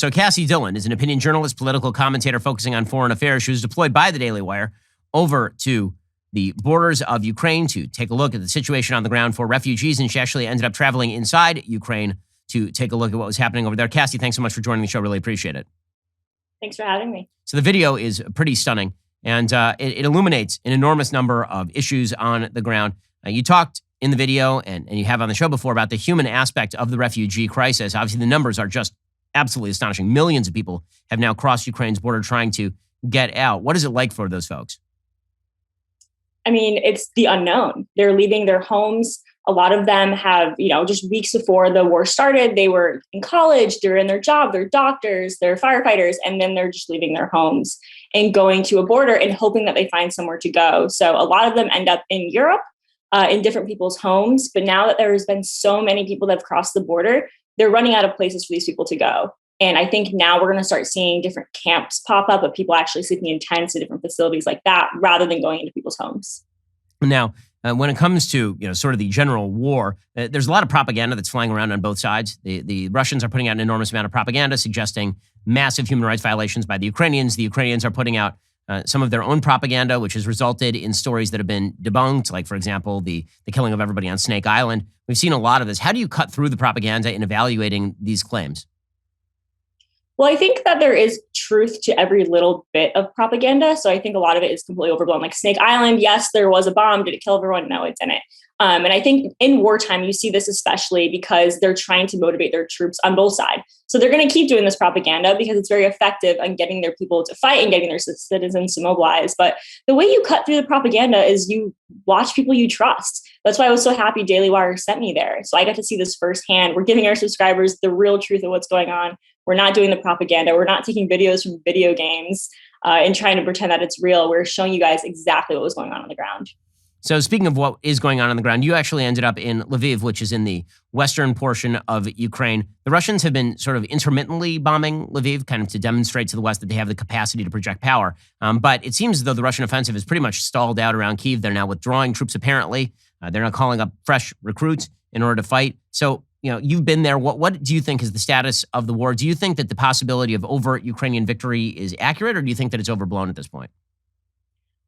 So Kassy Dillon is an opinion journalist, political commentator focusing on foreign affairs. She was deployed by the Daily Wire over to the borders of Ukraine to take a look at the situation on the ground for refugees, and she actually ended up traveling inside Ukraine to take a look at what was happening over there. Kassy, thanks so much for joining the show. Really appreciate it. Thanks for having me. So the video is pretty stunning, and it illuminates an enormous number of issues on the ground. You talked in the video, and you have on the show before, about the human aspect of the refugee crisis. Obviously, the numbers are just absolutely astonishing. Millions of people have now crossed Ukraine's border trying to get out. What is it like for those folks? I mean, it's the unknown. They're leaving their homes. A lot of them have, just weeks before the war started, they were in college, they're in their job, they're doctors, they're firefighters, and then they're just leaving their homes and going to a border and hoping that they find somewhere to go. So a lot of them end up in Europe, in different people's homes. But now that there has been so many people that have crossed the border, they're running out of places for these people to go. And I think now we're going to start seeing different camps pop up of people actually sleeping in tents at different facilities like that, rather than going into people's homes. Now, when it comes to sort of the general war, there's a lot of propaganda that's flying around on both sides. The Russians are putting out an enormous amount of propaganda suggesting massive human rights violations by the Ukrainians. The Ukrainians are putting out some of their own propaganda, which has resulted in stories that have been debunked, like, for example, the killing of everybody on Snake Island. We've seen a lot of this. How do you cut through the propaganda in evaluating these claims? Well, I think that there is truth to every little bit of propaganda. So I think a lot of it is completely overblown. Like Snake Island, yes, there was a bomb. Did it kill everyone? No, it didn't. And I think in wartime, you see this especially because they're trying to motivate their troops on both sides. So they're going to keep doing this propaganda because it's very effective on getting their people to fight and getting their citizens to mobilize. But the way you cut through the propaganda is you watch people you trust. That's why I was so happy Daily Wire sent me there. So I got to see this firsthand. We're giving our subscribers the real truth of what's going on. We're not doing the propaganda. We're not taking videos from video games and trying to pretend that it's real. We're showing you guys exactly what was going on the ground. So speaking of what is going on the ground, you actually ended up in Lviv, which is in the western portion of Ukraine. The Russians have been sort of intermittently bombing Lviv, kind of to demonstrate to the West that they have the capacity to project power. But it seems as though the Russian offensive is pretty much stalled out around Kyiv. They're now withdrawing troops, apparently. They're not calling up fresh recruits in order to fight. So, you've been there. What do you think is the status of the war? Do you think that the possibility of overt Ukrainian victory is accurate, or do you think that it's overblown at this point?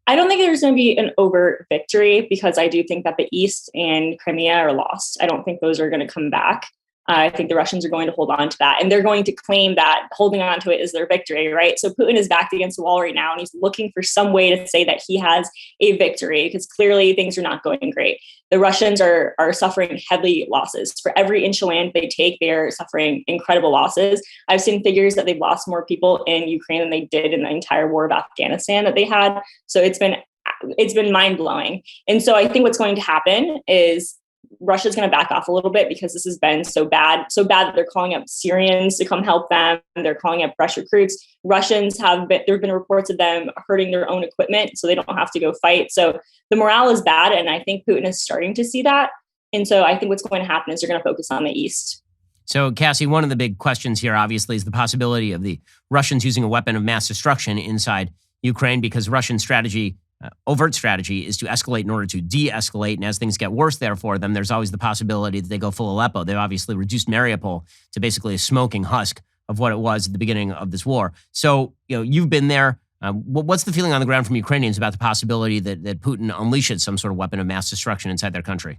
I don't think there's going to be an overt victory because I do think that the East and Crimea are lost. I don't think those are going to come back. I think the Russians are going to hold on to that, and they're going to claim that holding on to it is their victory, right? So Putin is backed against the wall right now, and he's looking for some way to say that he has a victory because clearly things are not going great. The Russians are suffering heavy losses. For every inch of land they take, they are suffering incredible losses. I've seen figures that they've lost more people in Ukraine than they did in the entire war of Afghanistan that they had. So it's been mind-blowing. And so I think what's going to happen is Russia's going to back off a little bit because this has been so bad that they're calling up Syrians to come help them. They're calling up fresh recruits. Russians there have been reports of them hurting their own equipment so they don't have to go fight. So the morale is bad. And I think Putin is starting to see that. And so I think what's going to happen is they're going to focus on the East. So, Kassy, one of the big questions here, obviously, is the possibility of the Russians using a weapon of mass destruction inside Ukraine, because Russian strategy, overt strategy, is to escalate in order to de-escalate. And as things get worse there for them, there's always the possibility that they go full Aleppo. They've obviously reduced Mariupol to basically a smoking husk of what it was at the beginning of this war. So, you've been there. What's the feeling on the ground from Ukrainians about the possibility that Putin unleashes some sort of weapon of mass destruction inside their country?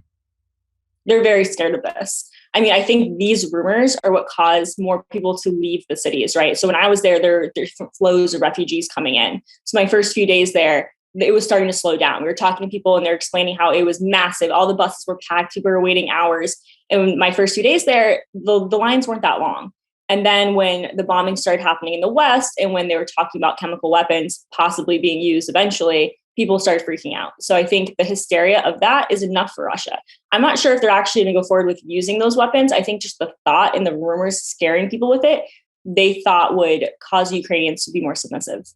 They're very scared of this. I mean, I think these rumors are what caused more people to leave the cities, right? So when I was there were different flows of refugees coming in. So my first few days there, it was starting to slow down. We were talking to people and they're explaining how it was massive. All the buses were packed. People were waiting hours. And my first few days there, the lines weren't that long. And then when the bombing started happening in the West and when they were talking about chemical weapons possibly being used eventually, people started freaking out. So I think the hysteria of that is enough for Russia. I'm not sure if they're actually going to go forward with using those weapons. I think just the thought and the rumors scaring people with it, they thought would cause Ukrainians to be more submissive.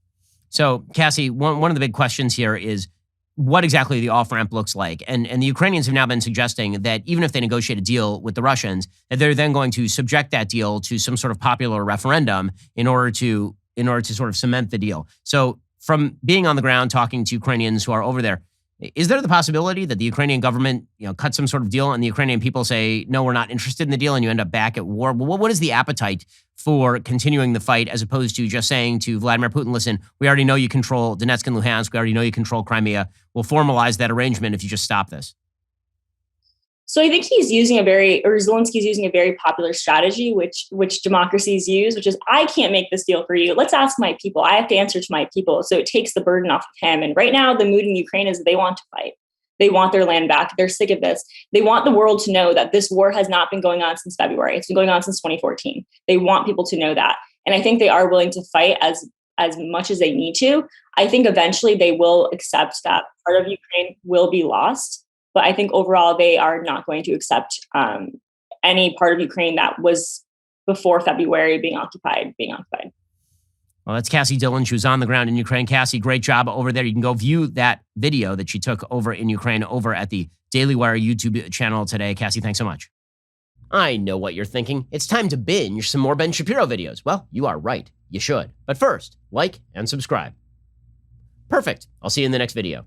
So, Kassy, one of the big questions here is what exactly the off-ramp looks like. And the Ukrainians have now been suggesting that even if they negotiate a deal with the Russians, that they're then going to subject that deal to some sort of popular referendum in order to sort of cement the deal. So from being on the ground talking to Ukrainians who are over there, Is there the possibility that the Ukrainian government, cut some sort of deal and the Ukrainian people say, no, we're not interested in the deal, and you end up back at war? What is the appetite for continuing the fight as opposed to just saying to Vladimir Putin, listen, we already know you control Donetsk and Luhansk. We already know you control Crimea. We'll formalize that arrangement if you just stop this. So I think Zelensky's using a very popular strategy, which democracies use, which is, I can't make this deal for you. Let's ask my people. I have to answer to my people. So it takes the burden off of him. And right now, the mood in Ukraine is they want to fight. They want their land back. They're sick of this. They want the world to know that this war has not been going on since February. It's been going on since 2014. They want people to know that. And I think they are willing to fight as much as they need to. I think eventually they will accept that part of Ukraine will be lost. But I think overall, they are not going to accept any part of Ukraine that was before February being occupied. Well, that's Kassy Dillon. She was on the ground in Ukraine. Kassy, great job over there. You can go view that video that she took over in Ukraine over at the Daily Wire YouTube channel today. Kassy, thanks so much. I know what you're thinking. It's time to binge some more Ben Shapiro videos. Well, you are right. You should. But first, like and subscribe. Perfect. I'll see you in the next video.